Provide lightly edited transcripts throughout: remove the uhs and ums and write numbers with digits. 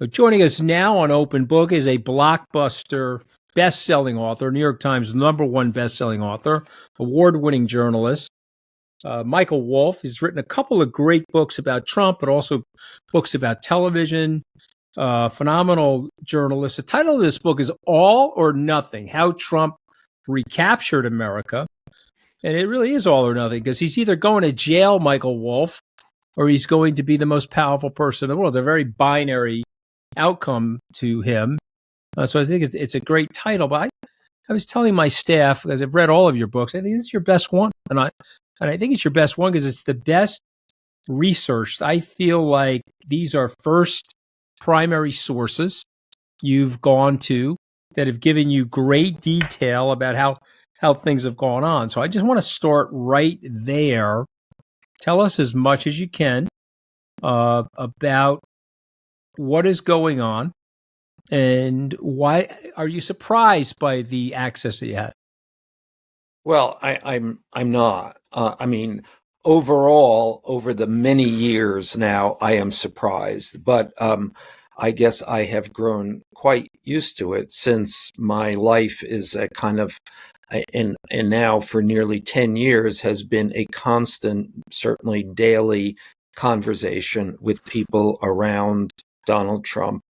Joining us now on Open Book is a blockbuster best-selling author, New York Times #1 best-selling author, award-winning journalist, Michael Wolff. He's written a couple of great books about Trump, but also books about television. Phenomenal journalist. The title of this book is All or Nothing: How Trump Recaptured America. And it really is all or nothing, because he's either going to jail, Michael Wolff, or he's going to be the most powerful person in the world. It's a very binary outcome to him. So I think it's a great title. But I was telling my staff, because I've read all of your books, I think this is your best one. And I think it's your best one because it's the best researched. I feel like these are first primary sources you've gone to that have given you great detail about how things have gone on. So I just want to start right there. Tell us as much as you can about what is going on and why are you surprised by the access that you had? Well, I'm not. I mean, overall, over the many years now, I am surprised, but I guess I have grown quite used to it since my life is a kind of, and now for nearly 10 years has been a constant, certainly daily conversation with people around Donald Trump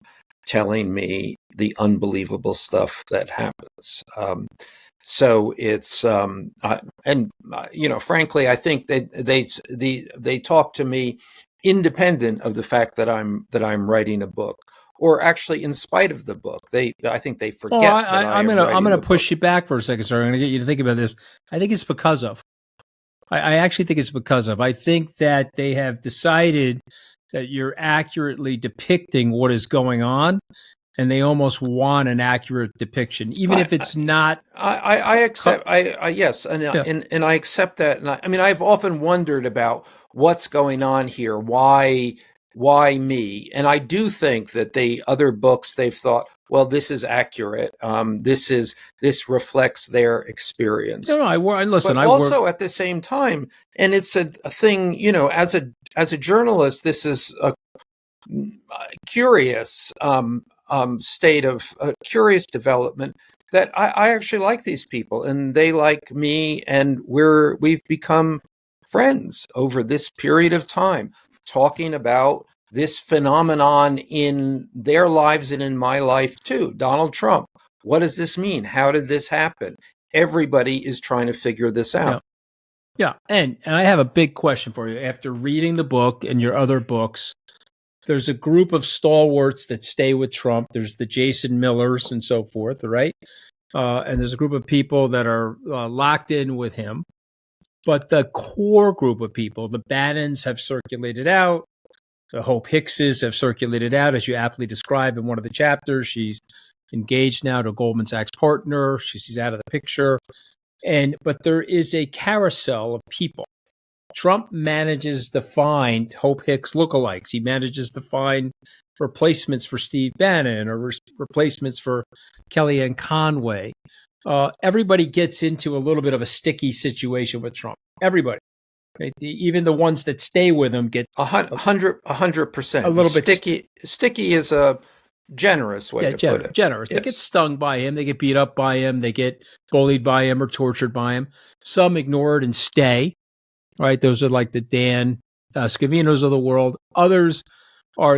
telling me the unbelievable stuff that happens. So it's frankly, I think that they talk to me independent of the fact that I'm writing a book, or actually in spite of the book. I think they forget. I'm gonna push you back for a second, sir. I'm gonna get you to think about this. I think it's because of. I actually think it's because of. I think that they have decided that you're accurately depicting what is going on, and they almost want an accurate depiction, even if it's not. I accept. Yes, and I accept that. And I mean, I've often wondered about what's going on here. Why me? And I do think that the other books, they've thought, well, this is accurate. This reflects their experience. No, I listen. But also at the same time, and it's a thing. As a journalist, this is a curious state of curious development that I actually like these people and they like me, and we've become friends over this period of time, talking about this phenomenon in their lives and in my life too. Donald Trump. What does this mean? How did this happen? Everybody is trying to figure this out. Yeah. And I have a big question for you. After reading the book and your other books, there's a group of stalwarts that stay with Trump. There's the Jason Millers and so forth, right? And there's a group of people that are locked in with him. But the core group of people, the Bannons have circulated out. The Hope Hickses have circulated out, as you aptly describe in one of the chapters. She's engaged now to a Goldman Sachs partner. She's out of the picture. But there is a carousel of people. Trump manages to find Hope Hicks lookalikes. He manages to find replacements for Steve Bannon or replacements for Kellyanne Conway. Everybody gets into a little bit of a sticky situation with Trump. Everybody. Right? Even the ones that stay with him get 100%. A little bit sticky is a generous way to put it. Generous. Yes. They get stung by him. They get beat up by him. They get bullied by him or tortured by him. Some ignore it and stay. Right. Those are like the Dan Scavinos of the world. Others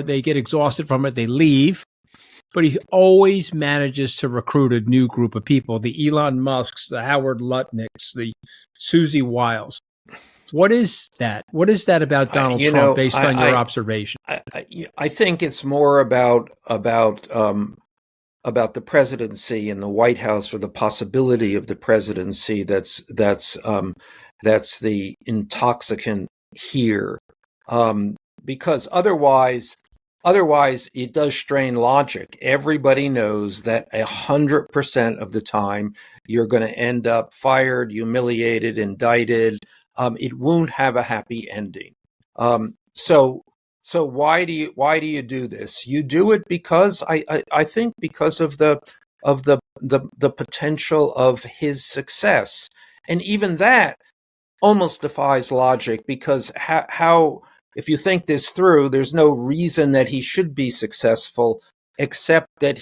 they get exhausted from it. They leave. But he always manages to recruit a new group of people. The Elon Musks, the Howard Lutnicks, the Susie Wiles. What is that? What is that about Donald Trump based on your observation? I think it's more about the presidency and the White House, or the possibility of the presidency. That's the intoxicant here, because otherwise it does strain logic. Everybody knows that 100% of the time you're going to end up fired, humiliated, indicted. It won't have a happy ending. So why do you do this? You do it because I think because of the potential of his success, and even that almost defies logic, because how if you think this through, there's no reason that he should be successful, except that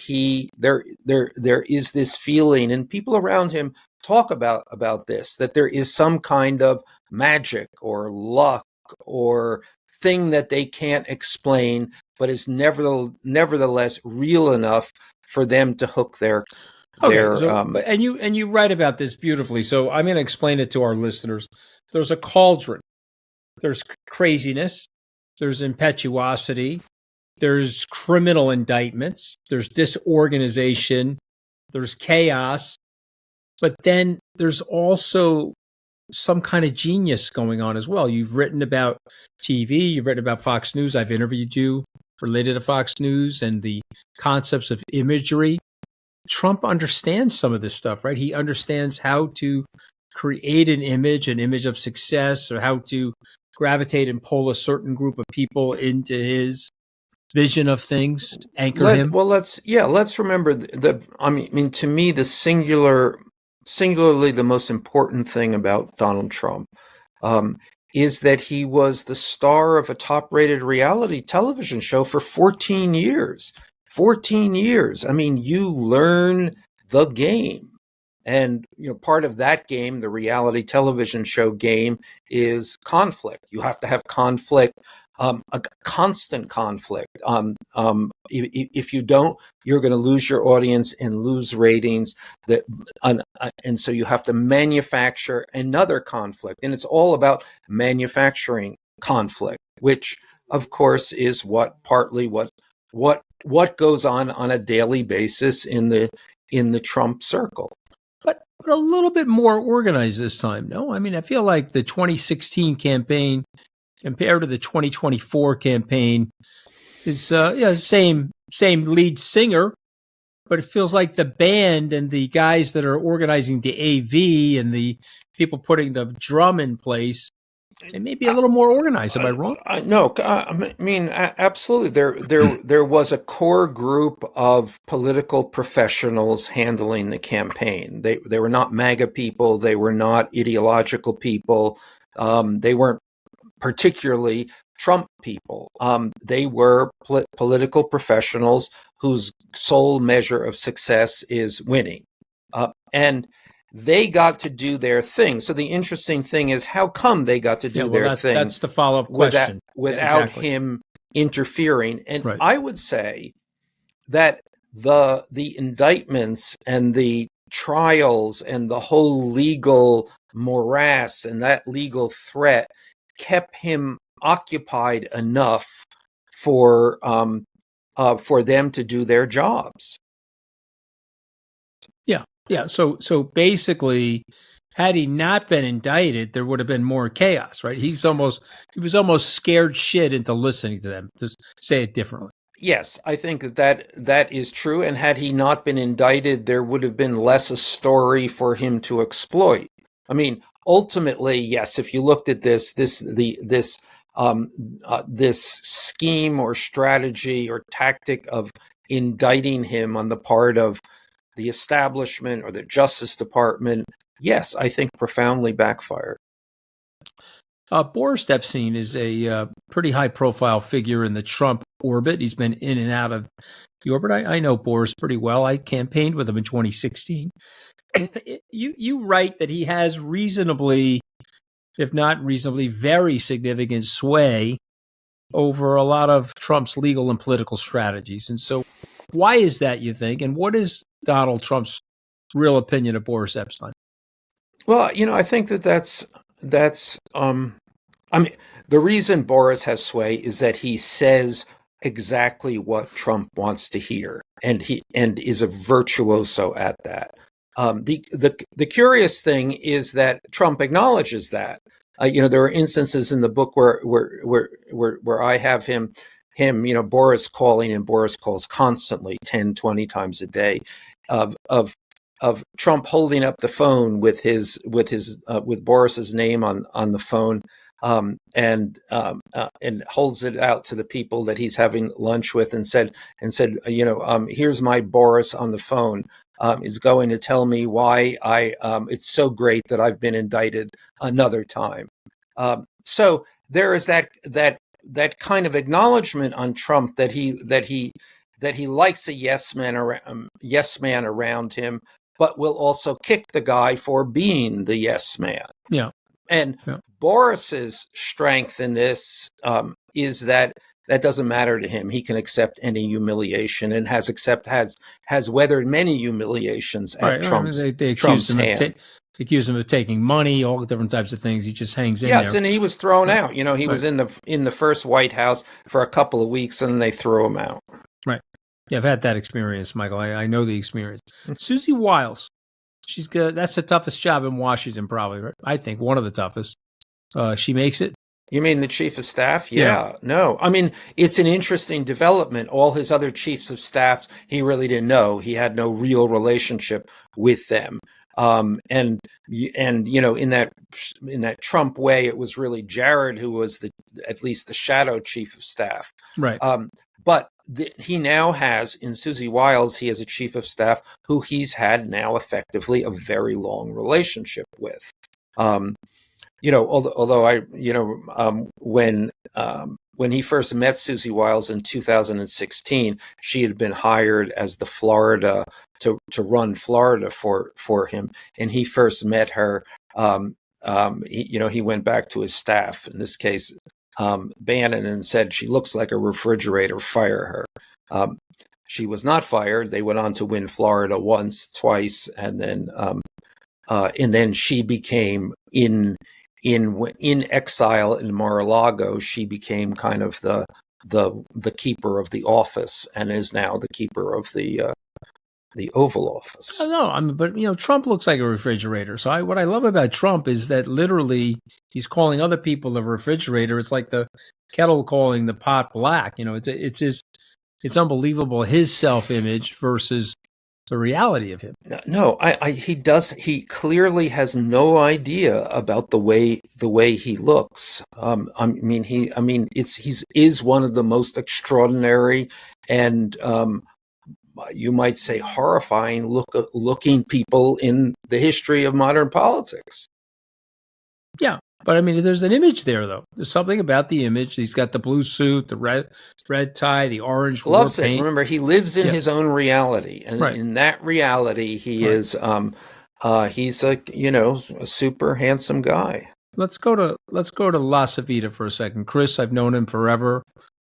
there is this feeling, and people around him talk about this, that there is some kind of magic or luck or thing that they can't explain, but is nevertheless real enough for them to hook their Okay, so and you write about this beautifully. So I'm going to explain it to our listeners. There's a cauldron. There's craziness. There's impetuosity. There's criminal indictments. There's disorganization. There's chaos. But then there's also some kind of genius going on as well. You've written about TV. You've written about Fox News. I've interviewed you related to Fox News and the concepts of imagery. Trump understands some of this stuff, right? He understands how to create an image of success, or how to gravitate and pull a certain group of people into his vision of things, anchor him. Well, let's remember I mean, to me, the singularly the most important thing about Donald Trump is that he was the star of a top-rated reality television show for 14 years. 14 years. I mean, you learn the game. And, part of that game, the reality television show game, is conflict. You have to have conflict, a constant conflict. If you don't, you're going to lose your audience and lose ratings. And so you have to manufacture another conflict. And it's all about manufacturing conflict, which, of course, is partly what goes on a daily basis in the Trump circle. But a little bit more organized this time, no? I mean, I feel like the 2016 campaign compared to the 2024 campaign is same lead singer, but it feels like the band and the guys that are organizing the AV and the people putting the drum in place, they may be a little more organized. Am I wrong? No, I mean, absolutely. There was a core group of political professionals handling the campaign. They were not MAGA people. They were not ideological people. They weren't particularly Trump people. They were political professionals whose sole measure of success is winning. And they got to do their thing. So the interesting thing is, how come they got to do their thing? That's the follow-up question. Without him interfering. And right. I would say that the indictments and the trials and the whole legal morass and that legal threat kept him occupied enough for them to do their jobs. Yeah. So basically, had he not been indicted, there would have been more chaos, right? He was almost scared shit into listening to them, to say it differently. Yes, I think that is true. And had he not been indicted, there would have been less a story for him to exploit. I mean, ultimately, yes, if you looked at this scheme or strategy or tactic of indicting him on the part of the establishment or the Justice Department, yes, I think profoundly backfired. Boris Epstein is a pretty high-profile figure in the Trump orbit. He's been in and out of the orbit. I know Boris pretty well. I campaigned with him in 2016. You write that he has reasonably, if not reasonably, very significant sway over a lot of Trump's legal and political strategies. And so why is that, you think? And what is Donald Trump's real opinion of Boris Epstein? Well, I think that's I mean, the reason Boris has sway is that he says exactly what Trump wants to hear, and is a virtuoso at that. The curious thing is that Trump acknowledges that. There are instances in the book where I have him, Boris calling, and Boris calls constantly, 10, 20 times a day, of Trump holding up the phone with Boris's name on the phone, and holds it out to the people that he's having lunch with, and said, here's my Boris on the phone, is going to tell me why it's so great that I've been indicted another time. So there is that that kind of acknowledgement on Trump that he likes a yes man around him, but will also kick the guy for being the yes man. Yeah. And Yeah. Boris's strength in this is that doesn't matter to him. He can accept any humiliation and has weathered many humiliations at Right. Trump's They accuse Trump's him hand. they accuse him of taking money, all different types of things. He just hangs in Yes, there. and he was thrown Right. out. You know, he Right. was in the first White House for a couple of weeks, and then they threw him out. Right. Yeah, I've had that experience, Michael. I know the experience. Susie Wiles, she's good. That's the toughest job in Washington, probably. Right? I think one of the toughest. She makes it. You mean the chief of staff? Yeah. No. I mean, it's an interesting development. All his other chiefs of staff, he really didn't know. He had no real relationship with them. And you know, in that Trump way, it was really Jared who was at least the shadow chief of staff. Right. But he now has, in Susie Wiles, he has a chief of staff who he's had now effectively a very long relationship with. You know, although when he first met Susie Wiles in 2016, she had been hired as the Florida to run Florida for him, and he first met her. He went back to his staff, in this case, Bannon, and said, "She looks like a refrigerator. Fire her." She was not fired. They went on to win Florida twice, and then she became in exile in Mar-a-Lago. She became kind of the keeper of the office, and is now the keeper of the Oval Office. But Trump looks like a refrigerator. So what I love about Trump is that literally he's calling other people the refrigerator. It's like the kettle calling the pot black. It's unbelievable, his self-image versus the reality of him. No, he clearly has no idea about the way he looks. He's one of the most extraordinary and you might say horrifying looking people in the history of modern politics. Yeah. But there's an image there, though. There's something about the image. He's got the blue suit, the red tie, the orange loves war paint. It. Remember, he lives in his own reality, and in that reality, he is. He's a super handsome guy. Let's go to La Savita for a second. Chris, I've known him forever.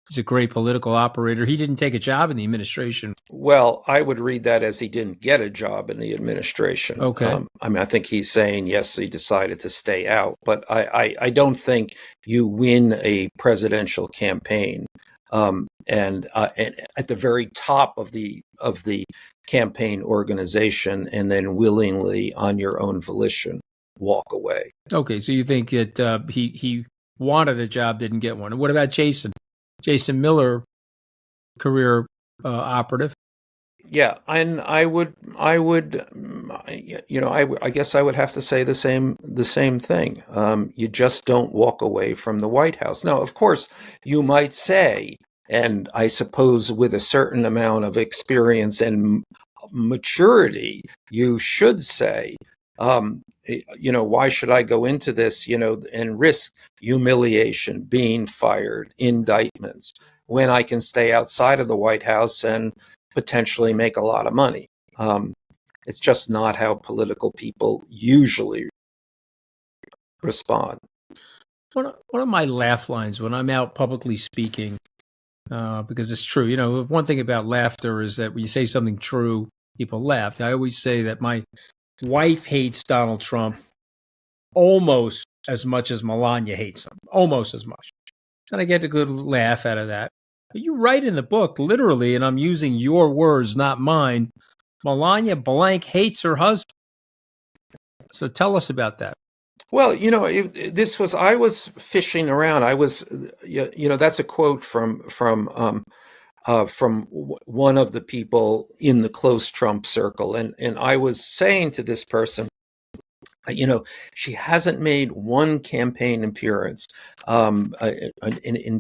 He's a great political operator. He didn't take a job in the administration. Well, I would read that as he didn't get a job in the administration. Okay. I think he's saying, yes, he decided to stay out. But I don't think you win a presidential campaign and at the very top of the campaign organization and then willingly on your own volition walk away. Okay, so you think that he wanted a job, didn't get one. And what about Jason Miller, career operative? Yeah, and I guess I would have to say the same thing. You just don't walk away from the White House. Now, of course, you might say, and I suppose with a certain amount of experience and maturity, you should say, why should I go into this, and risk humiliation, being fired, indictments, when I can stay outside of the White House and potentially make a lot of money? It's just not how political people usually respond. One of my laugh lines when I'm out publicly speaking, because it's true. One thing about laughter is that when you say something true, people laugh. I always say that my wife hates Donald Trump almost as much as Melania hates him, almost as much. And I get a good laugh out of that. But you write in the book, literally, and I'm using your words, not mine, Melania blank hates her husband. So tell us about that. Well, I was fishing around. I was, that's a quote from one of the people in the close Trump circle. And I was saying to this person, she hasn't made one campaign appearance, and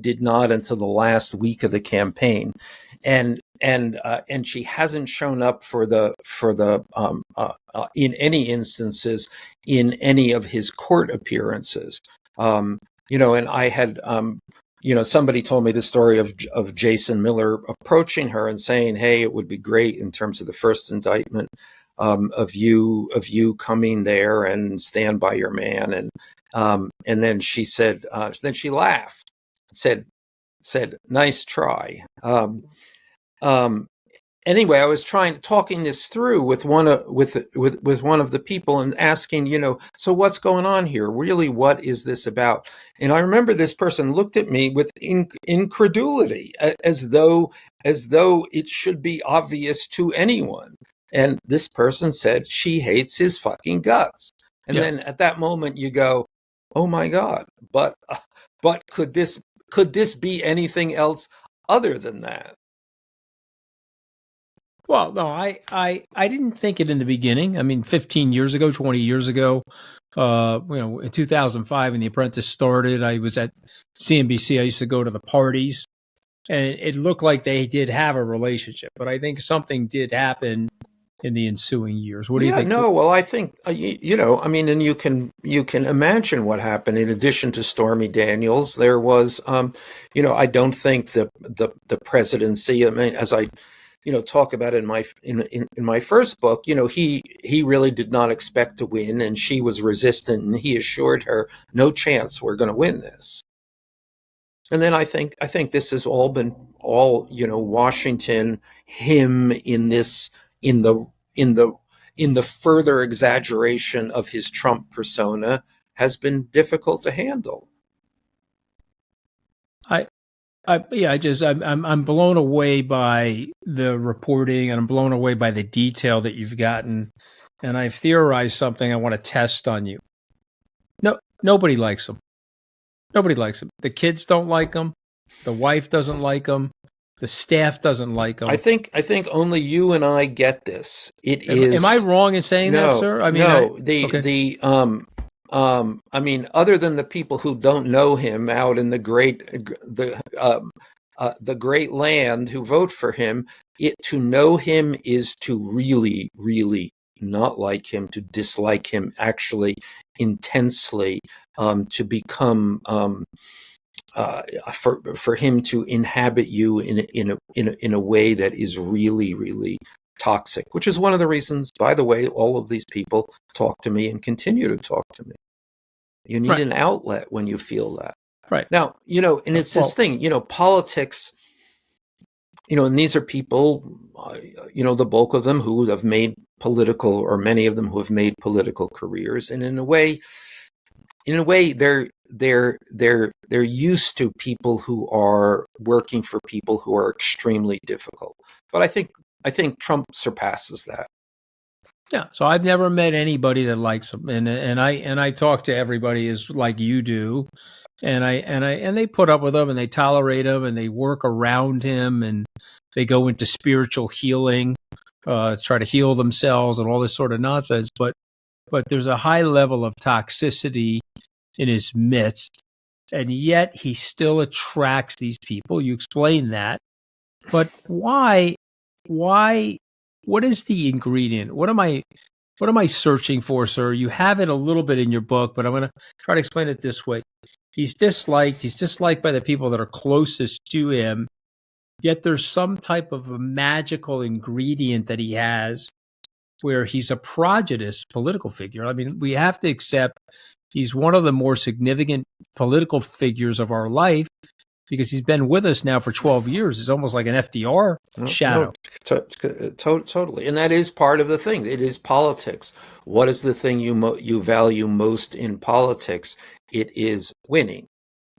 did not until the last week of the campaign, and she hasn't shown up for the in any instances in any of his court appearances. And I had somebody told me the story of Jason Miller approaching her and saying, "Hey, it would be great in terms of the first indictment of you coming there and stand by your man." And then she said, then she laughed, said, "Nice try." Anyway, I was talking this through with one of the people and asking, so what's going on here? Really, what is this about? And I remember this person looked at me with incredulity, as though it should be obvious to anyone. And this person said she hates his fucking guts. And then at that moment you go, "Oh my God, but could this be anything else other than that?" Well, no, I didn't think it in the beginning. I mean, 15 years ago, 20 years ago, in 2005 when The Apprentice started, I was at CNBC. I used to go to the parties, and it looked like they did have a relationship. But I think something did happen in the ensuing years. What do you think? No, well, I think, and you can imagine what happened. In addition to Stormy Daniels, there was, I don't think the presidency, I mean, as I talk about in my first book, he really did not expect to win, and she was resistant, and he assured her, "No chance we're going to win this." And then I think this has all been Washington, him in the further exaggeration of his Trump persona has been difficult to handle. I'm blown away by the reporting, and I'm blown away by the detail that you've gotten. And I've theorized something I want to test on you. No, nobody likes him. Nobody likes him. The kids don't like him. The wife doesn't like him. The staff doesn't like him. I think only you and I get this. Am I wrong in saying that, sir? I mean, I mean, other than the people who don't know him out in the great land who vote for him, to know him is to really, really not like him, to dislike him actually intensely, to become for him to inhabit you in a way that is really, really toxic, which is one of the reasons, by the way, all of these people talk to me and continue to talk to me. You need an outlet when you feel that. Right. Now, and it's this thing, politics, and these are people, the bulk of them who have made political, or many of them who have made political careers. And in a way, they're used to people who are working for people who are extremely difficult. But I think Trump surpasses that. Yeah. So I've never met anybody that likes him, and I talk to everybody as like you do, and they put up with him, and they tolerate him, and they work around him, and they go into spiritual healing, try to heal themselves, and all this sort of nonsense. But there's a high level of toxicity in his midst, and yet he still attracts these people. You explain that, but why? What is the ingredient? What am I searching for, sir? You have it a little bit in your book, but I'm going to try to explain it this way. He's disliked by the people that are closest to him, yet there's some type of a magical ingredient that he has where he's a prodigious political figure. I mean, we have to accept he's one of the more significant political figures of our life, because he's been with us now for 12 years. It's almost like an FDR shadow. Totally. And that is part of the thing. It is politics. What is the thing you value most in politics? It is winning.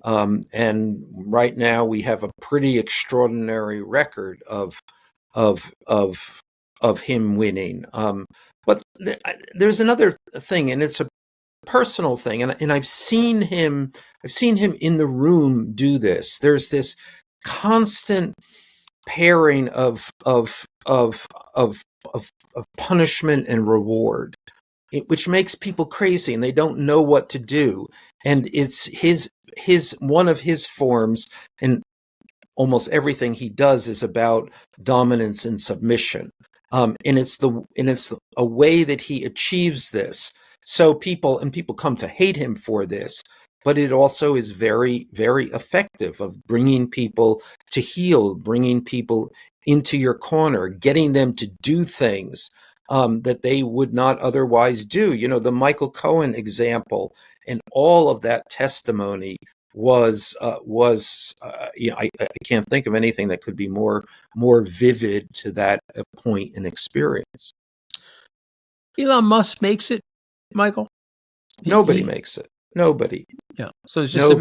And right now we have a pretty extraordinary record of him winning. But there's another thing, and it's a personal thing, and I've seen him in the room do this. There's this constant pairing of punishment and reward, which makes people crazy, and they don't know what to do. And it's his one of his forms, and almost everything he does is about dominance and submission. And it's a way that he achieves this. So people come to hate him for this, but it also is very, very effective of bringing people to heel, bringing people into your corner, getting them to do things that they would not otherwise do. You know, the Michael Cohen example and all of that testimony I can't think of anything that could be more vivid to that point in experience. Elon Musk makes it, Michael. Nobody makes it. Nobody. Yeah. So it's just a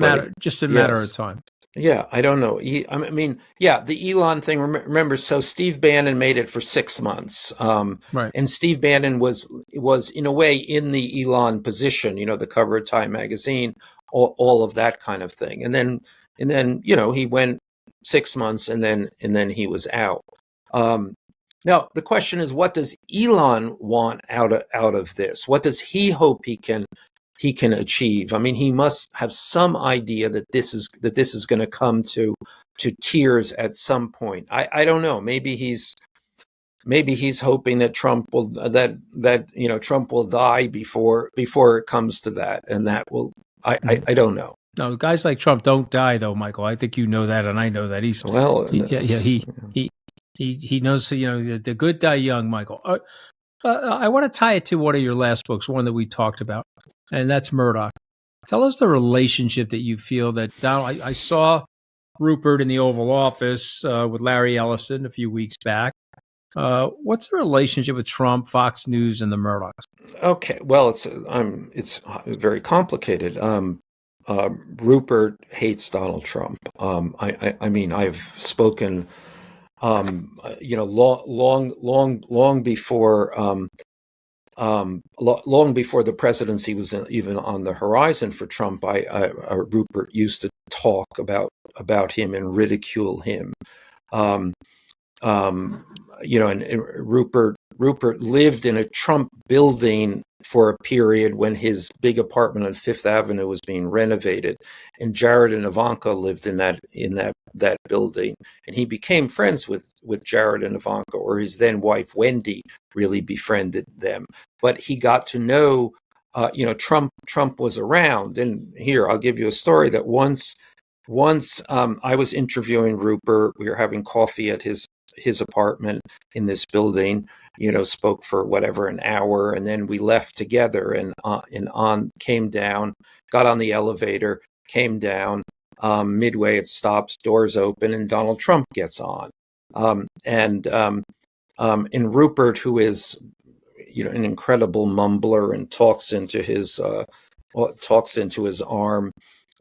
matter of time. Yeah, I don't know. I mean, yeah, the Elon thing. Remember, so Steve Bannon made it for 6 months, right? And Steve Bannon was in a way in the Elon position. You know, the cover of Time magazine, all of that kind of thing. And then you know, he went 6 months, and then he was out. Now the question is, what does Elon want out of this? What does he hope he can achieve? I mean, he must have some idea that this is going to come to tears at some point. I don't know. Maybe he's hoping that Trump will Trump will die before it comes to that, and that will. I don't know. No, guys like Trump don't die, though, Michael. I think you know that, and I know that. He knows. You know, the good die young, Michael. I want to tie it to one of your last books, one that we talked about, and that's Murdoch. Tell us the relationship that you feel that Donald. I saw Rupert in the Oval Office with Larry Ellison a few weeks back. What's the relationship with Trump, Fox News, and the Murdochs? Okay, well, it's very complicated. Rupert hates Donald Trump. I mean, I've spoken, you know, long before, long before the presidency was even on the horizon for Trump. Rupert used to talk about him and ridicule him. You know, and Rupert lived in a Trump building for a period when his big apartment on Fifth Avenue was being renovated, and Jared and Ivanka lived in that building, and he became friends with Jared and Ivanka, or his then wife Wendy really befriended them. But he got to know, you know, Trump was around. And here, I'll give you a story that once I was interviewing Rupert. We were having coffee at his apartment in this building, you know, spoke for whatever, an hour, and then we left together and came down, got on the elevator, came down, midway it stops, doors open, and Donald Trump gets on. And Rupert, who is, you know, an incredible mumbler and talks into his arm,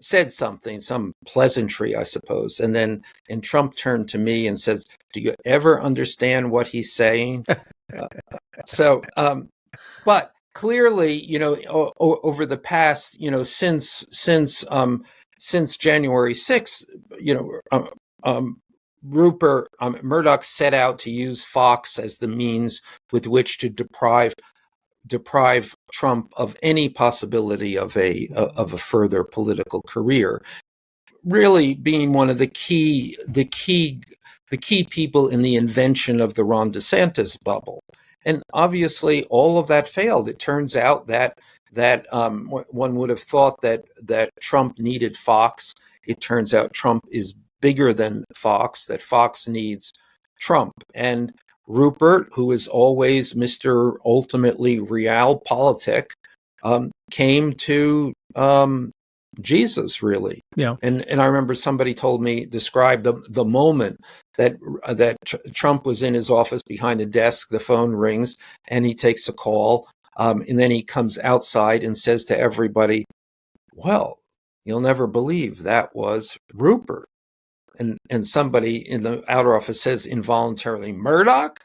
said something, some pleasantry, I suppose. And Trump turned to me and says, "Do you ever understand what he's saying?" But clearly, you know, over the past, you know, since January 6th, you know, Murdoch set out to use Fox as the means with which to deprive Trump of any possibility of a further political career, really being one of the key people in the invention of the Ron DeSantis bubble. And obviously all of that failed. It turns out that one would have thought that Trump needed Fox. It turns out Trump is bigger than Fox, that Fox needs Trump. And Rupert, who is always Mr. Ultimately Realpolitik, came to Jesus, really. Yeah. And I remember somebody described the moment that Trump was in his office behind the desk, the phone rings, and he takes a call, and then he comes outside and says to everybody, "Well, you'll never believe that was Rupert." And somebody in the outer office says involuntarily, "Murdoch?"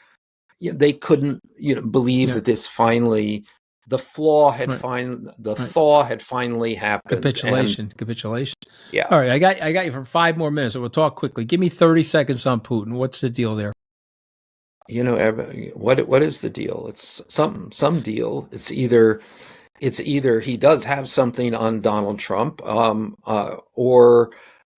They couldn't, you know, believe that this finally, the thaw had finally happened. Capitulation. Yeah. All right, I got you for 5 more minutes, so we'll talk quickly. Give me 30 seconds on Putin. What's the deal there? You know, what is the deal? It's some deal. It's either he does have something on Donald Trump,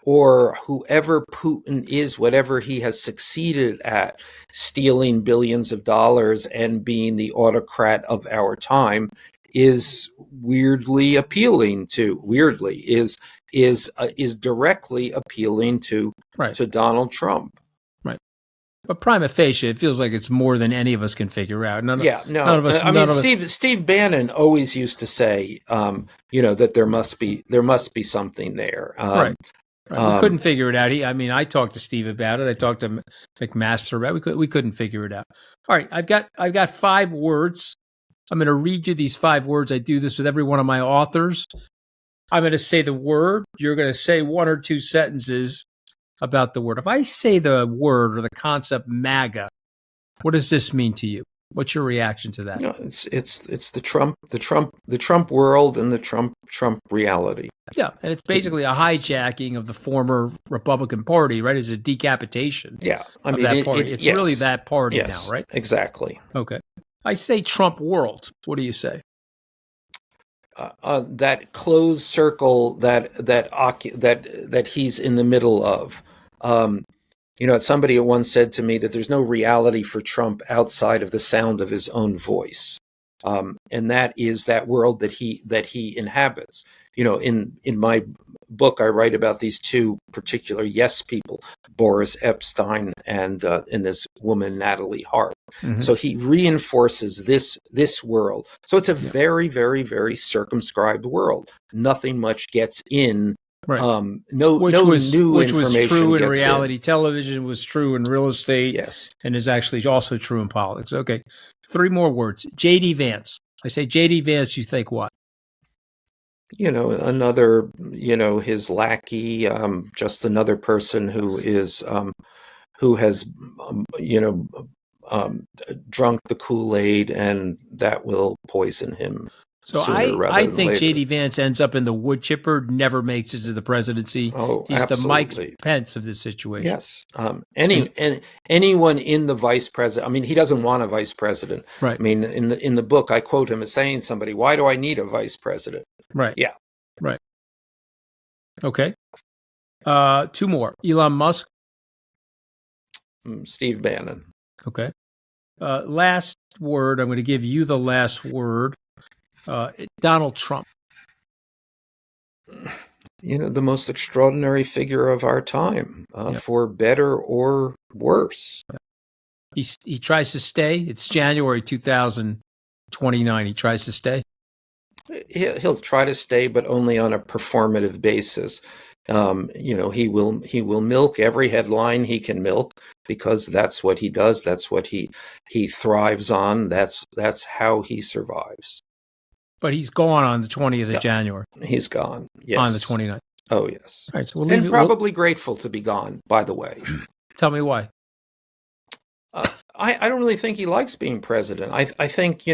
or whoever Putin is, whatever he has succeeded at, stealing billions of dollars and being the autocrat of our time, is weirdly appealing to is directly appealing to Donald Trump. But prima facie, it feels like it's more than any of us can figure out. None of us. I mean, Steve Bannon always used to say, that there must be something there. Right. We couldn't figure it out. I talked to Steve about it. I talked to McMaster about it. We couldn't figure it out. All right, I've got 5 words. I'm going to read you these 5 words. I do this with every one of my authors. I'm going to say the word. You're going to say 1 or 2 sentences about the word. If I say the word or the concept MAGA, what does this mean to you? What's your reaction to that? No, it's the Trump world and the Trump reality. Yeah, and it's basically a hijacking of the former Republican Party, right? It's a decapitation. Yeah, I mean, that party. It's really that party now, right? Exactly. Okay. I say Trump world. What do you say? That closed circle that he's in the middle of. Somebody once said to me that there's no reality for Trump outside of the sound of his own voice, and that is that world that he inhabits. In my book, I write about these 2 particular yes people, Boris Epstein and this woman Natalie Hart. Mm-hmm. So he reinforces this world. So it's a very, very, very circumscribed world. Nothing much gets in. Right. Which was true in reality television, was true in real estate, yes, and is actually also true in politics. Okay, 3 more words. J.D. Vance. I say J.D. Vance. You think what? Another, his lackey, just another person who has drunk the Kool-Aid, and that will poison him. So I think J.D. Vance ends up in the wood chipper, never makes it to the presidency. Oh, he's absolutely. the Mike Pence of this situation. Yes. Anyone in the vice president. I mean, he doesn't want a vice president. Right. I mean, in the book, I quote him as saying, "Somebody, why do I need a vice president?" Right. Yeah. Right. Okay. 2 more. Elon Musk. Steve Bannon. Okay. Last word. I'm going to give you the last word. Donald Trump. The most extraordinary figure of our time, for better or worse. He tries to stay. It's January 2029. He tries to stay. He'll try to stay, but only on a performative basis. He will milk every headline he can milk, because that's what he does. That's what he thrives on. That's how he survives. But he's gone on the 20th of January. He's gone. Yes. On the 29th. Oh, yes. All right, so and probably grateful to be gone, by the way. Tell me why. I don't really think he likes being president. I think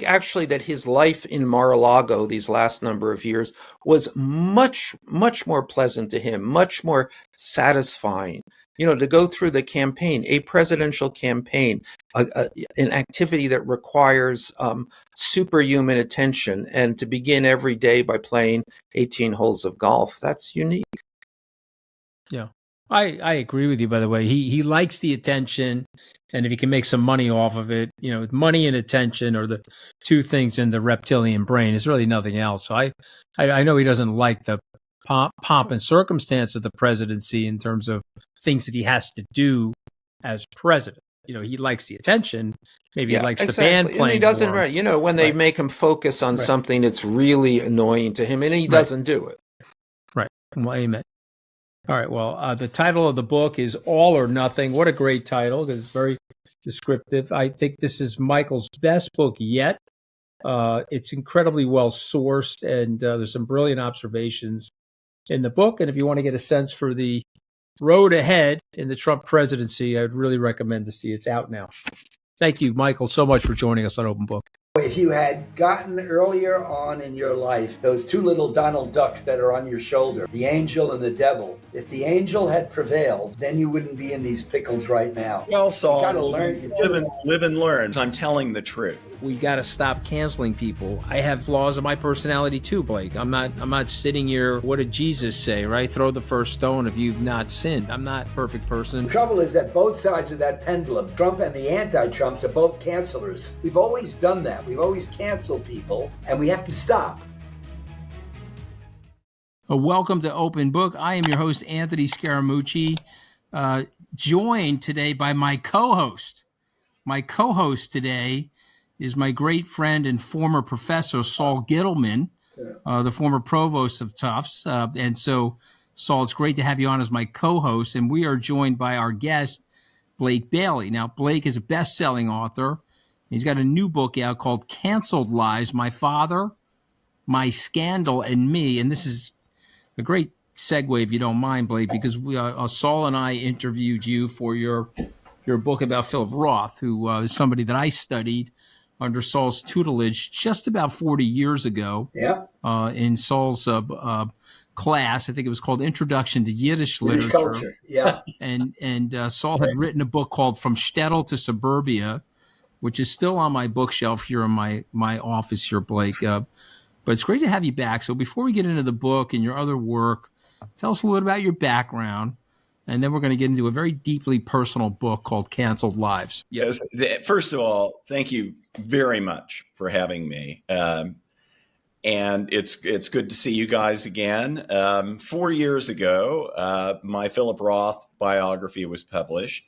actually that his life in Mar-a-Lago these last number of years was much, much more pleasant to him, much more satisfying. To go through the campaign, a presidential campaign, an activity that requires superhuman attention, and to begin every day by playing 18 holes of golf, that's unique. Yeah. I agree with you, by the way. He likes the attention, and if he can make some money off of it, money and attention are the 2 things in the reptilian brain. It's really nothing else. So I know he doesn't like the pomp and circumstance of the presidency in terms of things that he has to do as president. He likes the attention. Maybe he likes the band playing. And he doesn't, when they make him focus on something that's really annoying to him, and he doesn't do it. Right. Well, amen. All right. Well, the title of the book is All or Nothing. What a great title, because it's very descriptive. I think this is Michael's best book yet. It's incredibly well sourced, and there's some brilliant observations in the book. And if you want to get a sense for the road ahead in the Trump presidency, I'd really recommend to see. It's out now. Thank you, Michael, so much for joining us on Open Book. If you had gotten earlier on in your life those 2 little Donald Ducks that are on your shoulder, the angel and the devil, if the angel had prevailed, then you wouldn't be in these pickles right now. Well, Saul, you gotta learn. Live and learn. I'm telling the truth. we got to stop canceling people. I have flaws in my personality too, Blake. I'm not sitting here, what did Jesus say, right? Throw the first stone if you've not sinned. I'm not a perfect person. The trouble is that both sides of that pendulum, Trump and the anti-Trumps, are both cancelers. We've always done that. We've always canceled people, and we have to stop. Welcome to Open Book. I am your host, Anthony Scaramucci, joined today by my co-host. My co-host today is my great friend and former professor, Saul Gittleman, the former provost of Tufts. And so, Saul, it's great to have you on as my co-host. And we are joined by our guest, Blake Bailey. Now, Blake is a best-selling author. He's got a new book out called Canceled Lives, My Father, My Scandal, and Me. And this is a great segue, if you don't mind, Blake, because Saul and I interviewed you for your book about Philip Roth, who is somebody that I studied under Saul's tutelage just about 40 years ago. Yeah. In Saul's class, I think it was called Introduction to Yiddish Literature. Culture. Yeah. And Saul had written a book called From Shtetl to Suburbia, which is still on my bookshelf here in my office here, Blake. But it's great to have you back. So before we get into the book and your other work, tell us a little about your background. And then we're going to get into a very deeply personal book called Canceled Lives. Yes. First of all, thank you very much for having me. And it's good to see you guys again. 4 years ago, my Philip Roth biography was published.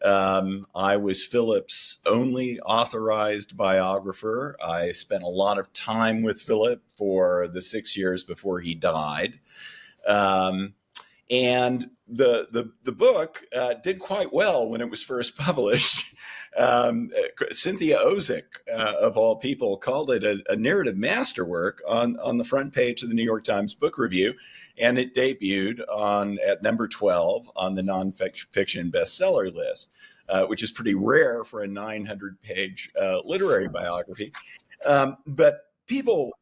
I was Philip's only authorized biographer. I spent a lot of time with Philip for the 6 years before he died. And the book did quite well when it was first published. Cynthia Ozick, of all people, called it a narrative masterwork on the front page of the New York Times Book Review, and it debuted at number 12 on the nonfiction bestseller list, which is pretty rare for a 900-page literary biography. But people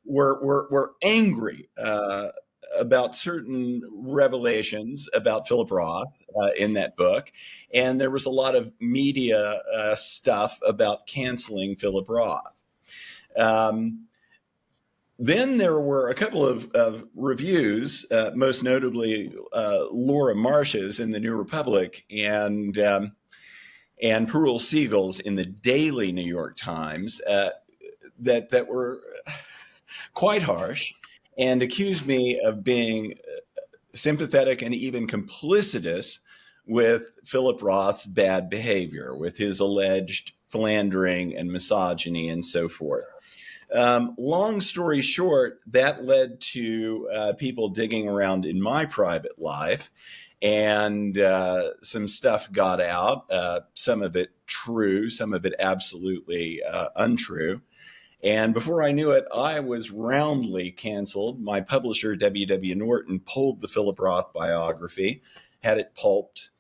were angry about certain revelations about Philip Roth in that book. And there was a lot of media stuff about canceling Philip Roth. Then there were a couple of reviews, most notably Laura Marsh's in the New Republic and Perul Siegel's in the Daily New York Times that were quite harsh, and accused me of being sympathetic and even complicitous with Philip Roth's bad behavior, with his alleged philandering and misogyny and so forth. Long story short, that led to people digging around in my private life, and some stuff got out, some of it true, some of it absolutely untrue. And before I knew it, I was roundly canceled. My publisher, W.W. Norton, pulled the Philip Roth biography, had it pulped.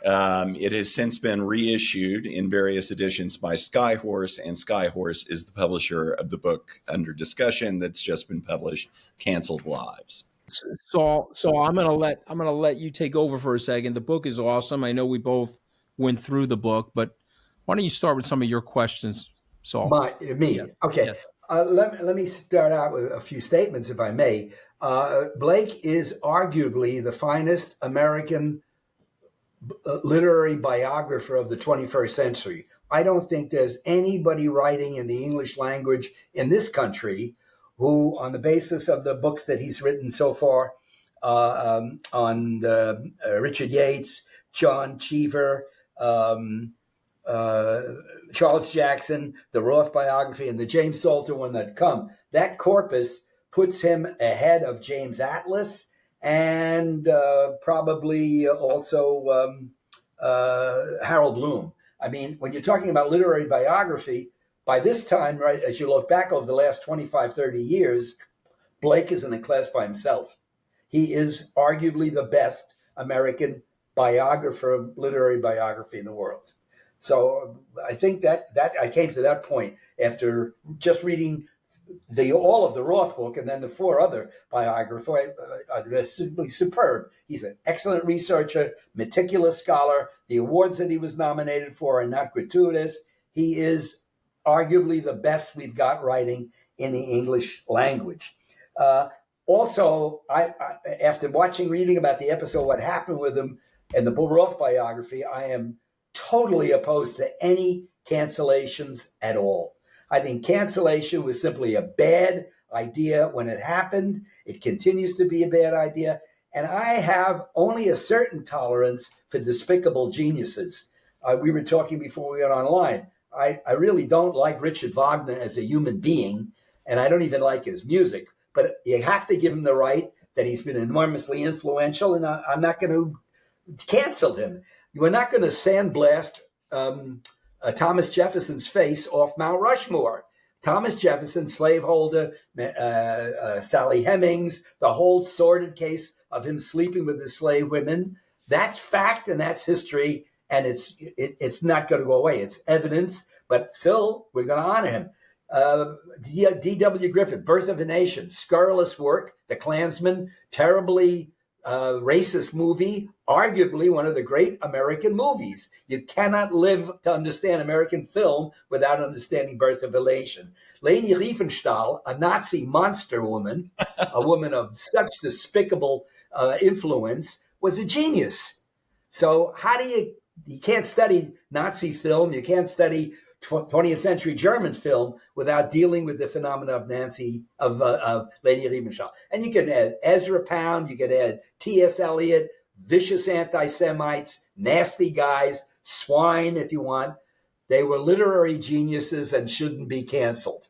It has since been reissued in various editions by Skyhorse, and Skyhorse is the publisher of the book under discussion that's just been published, Canceled Lives. So I'm gonna let you take over for a second. The book is awesome. I know we both went through the book, but why don't you start with some of your questions, Saul? Me. Yeah. Okay. Yeah. Let me start out with a few statements, if I may. Blake is arguably the finest American literary biographer of the 21st century. I don't think there's anybody writing in the English language in this country who, on the basis of the books that he's written so far on Richard Yates, John Cheever, Charles Jackson, the Roth biography, and the James Salter one that come. That corpus puts him ahead of James Atlas and probably also Harold Bloom. I mean, when you're talking about literary biography, by this time, right, as you look back over the last 25, 30 years, Blake is in a class by himself. He is arguably the best American biographer of literary biography in the world. So I think that I came to that point after just reading all of the Roth book and then the four other biographies. They're simply superb. He's an excellent researcher, meticulous scholar. The awards that he was nominated for are not gratuitous. He is arguably the best we've got writing in the English language. Also, after reading about the episode, what happened with him and the Wolff biography, I am totally opposed to any cancellations at all. I think cancellation was simply a bad idea when it happened. It continues to be a bad idea. And I have only a certain tolerance for despicable geniuses. We were talking before we went online. I really don't like Richard Wagner as a human being, and I don't even like his music. But you have to give him the right that he's been enormously influential, and I'm not going to cancel him. We're not going to sandblast Thomas Jefferson's face off Mount Rushmore. Thomas Jefferson, slaveholder, Sally Hemings, the whole sordid case of him sleeping with the slave women, that's fact and that's history, and it's not going to go away. It's evidence, but still, we're going to honor him. D.W. Griffith, Birth of a Nation, scurrilous work, The Klansman, terribly racist movie, arguably one of the great American movies. You cannot live to understand American film without understanding Birth of a Nation. Leni Riefenstahl, a Nazi monster woman, a woman of such despicable influence, was a genius. So you can't study Nazi film, you can't study 20th century German film without dealing with the phenomena of Leni Riefenstahl. And you can add Ezra Pound, you can add T.S. Eliot, vicious anti-Semites, nasty guys, swine if you want. They were literary geniuses and shouldn't be canceled.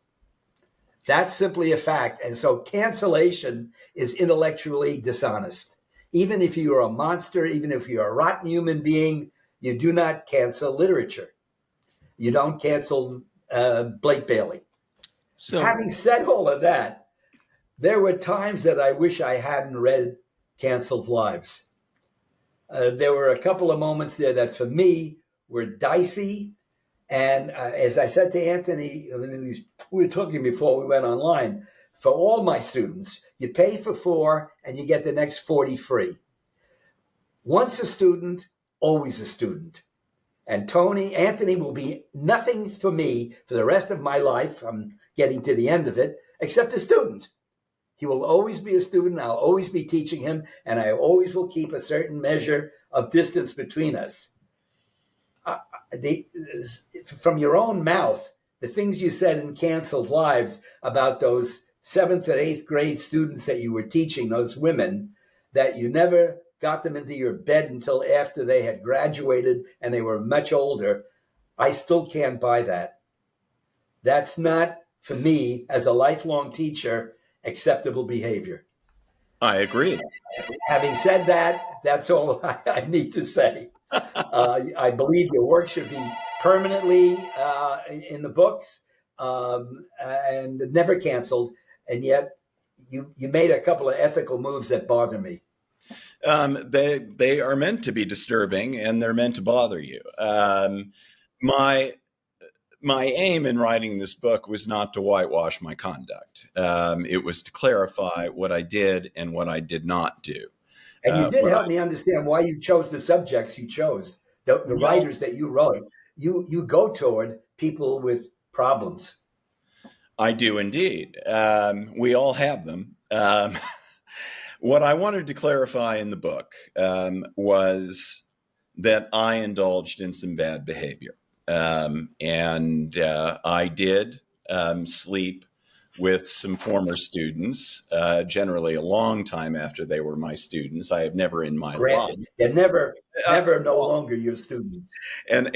That's simply a fact. And so cancellation is intellectually dishonest. Even if you're a monster, even if you're a rotten human being, you do not cancel literature. You don't cancel Blake Bailey. So, having said all of that, there were times that I wish I hadn't read Canceled Lives. There were a couple of moments there that for me were dicey. And as I said to Anthony, we were talking before we went online, for all my students, you pay for 4 and you get the next 40 free. Once a student, always a student. And Anthony will be nothing for me for the rest of my life. I'm getting to the end of it, except a student. He will always be a student. I'll always be teaching him, and I always will keep a certain measure of distance between us. From your own mouth, the things you said in Canceled Lives about those 7th and 8th grade students that you were teaching, those women, that you never got them into your bed until after they had graduated and they were much older, I still can't buy that. That's not, for me, as a lifelong teacher, acceptable behavior. I agree. Having said that, that's all I need to say. I believe your work should be permanently in the books and never canceled. And yet you made a couple of ethical moves that bother me. They are meant to be disturbing, and they're meant to bother you. My aim in writing this book was not to whitewash my conduct. It was to clarify what I did and what I did not do. And you did help me understand why you chose the subjects you chose, the writers that you wrote. You go toward people with problems. I do indeed. We all have them. What I wanted to clarify in the book was that I indulged in some bad behavior. And I did sleep with some former students, generally a long time after they were my students. I have never in my life. They're never no longer your students. And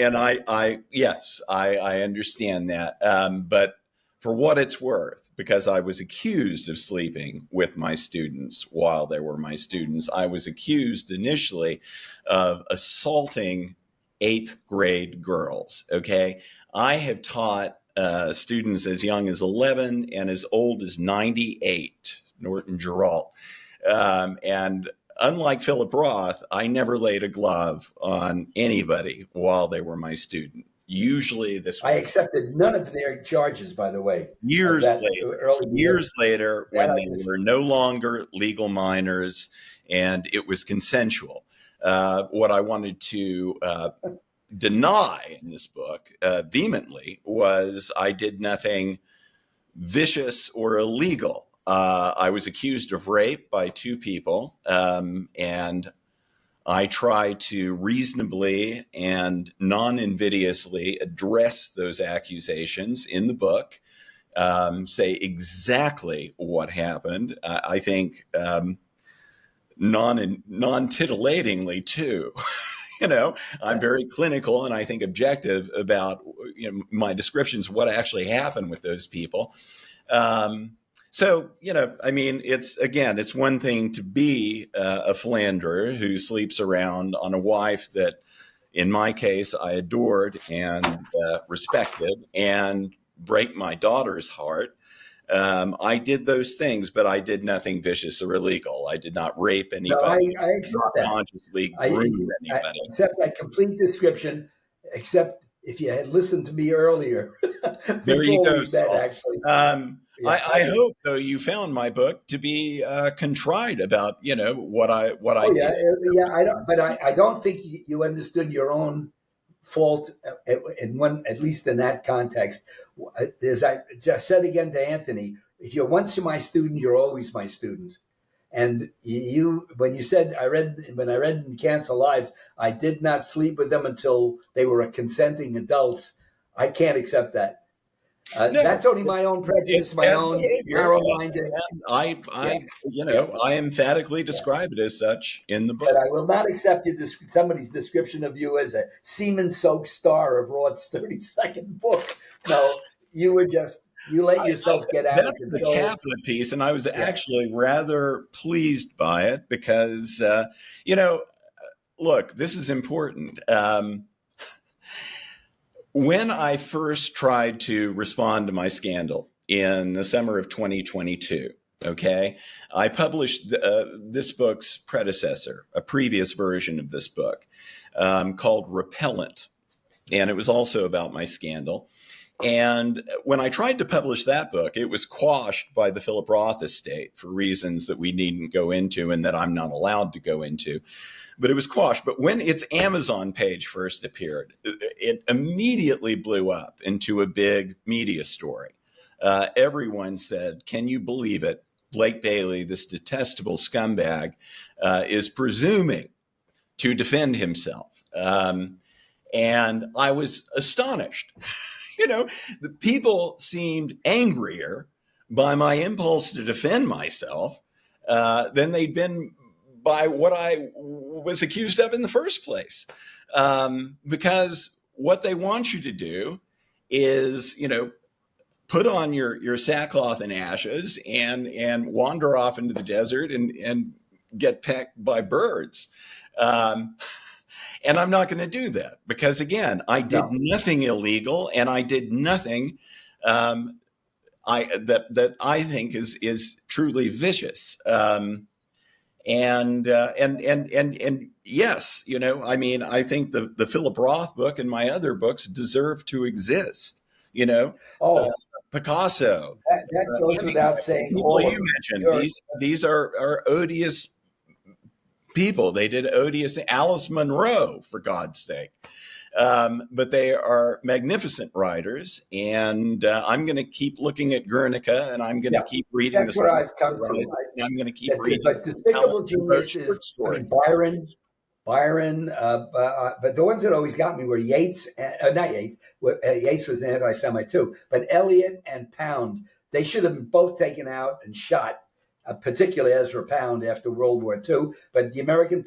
yes, I understand that. But for what it's worth, because I was accused of sleeping with my students while they were my students, I was accused initially of assaulting 8th grade girls. Okay. I have taught students as young as 11 and as old as 98, Norton Geralt. And unlike Philip Roth, I never laid a glove on anybody while they were my student. Usually this I accepted none of their charges, by the way. Years later, when they were no longer legal minors and it was consensual. What I wanted to deny in this book vehemently was I did nothing vicious or illegal. I was accused of rape by two people, and I try to reasonably and non-invidiously address those accusations in the book, say exactly what happened. I think non-titillatingly too. I'm very clinical and I think objective about my descriptions of what actually happened with those people. It's one thing to be a philanderer who sleeps around on a wife that, in my case, I adored and respected, and break my daughter's heart. I did those things, but I did nothing vicious or illegal. I did not rape anybody. No, I accept that. Consciously groom anybody. I accept that complete description, except if you had listened to me earlier. There you go, we met, actually. I hope, though, you found my book to be contrite about, what I did. I don't think you understood your own fault at least in that context. As I just said again to Anthony, if you're once my student, you're always my student. And when you said when I read in Cancel Lives, I did not sleep with them until they were consenting adults. I can't accept that. No, that's only my own prejudice, my own narrow-minded. I emphatically describe it as such in the book. But I will not accept somebody's description of you as a semen-soaked star of Roth's 32nd book. No, you were just. You let yourself get out of control. That's the tablet piece, and I was actually rather pleased by it because, look, this is important. When I first tried to respond to my scandal in the summer of 2022, I published this book's predecessor, a previous version of this book called Repellent, and it was also about my scandal. And when I tried to publish that book, it was quashed by the Philip Roth estate for reasons that we needn't go into and that I'm not allowed to go into. But it was quashed. But when its Amazon page first appeared, it immediately blew up into a big media story. Everyone said, can you believe it? Blake Bailey, this detestable scumbag, is presuming to defend himself. And I was astonished. The people seemed angrier by my impulse to defend myself than they'd been by what I was accused of in the first place. Because what they want you to do is, put on your sackcloth and ashes and wander off into the desert and get pecked by birds. And I'm not going to do that because, again, I did nothing illegal and I did nothing that I think is truly vicious. And yes, I think the Philip Roth book and my other books deserve to exist. Picasso. That goes without saying. People you mentioned, these are odious people. They did odious Alice Munro, for God's sake. But they are magnificent writers, and I'm going to keep looking at Guernica, and I'm going to keep reading. That's where I've come to. I'm going to keep reading. But Despicable Genius is Byron. But the ones that always got me were Yeats. Not Yeats. Yeats was an anti-Semite too. But Eliot and Pound. They should have been both taken out and shot. Particularly Ezra Pound after World War II. But the American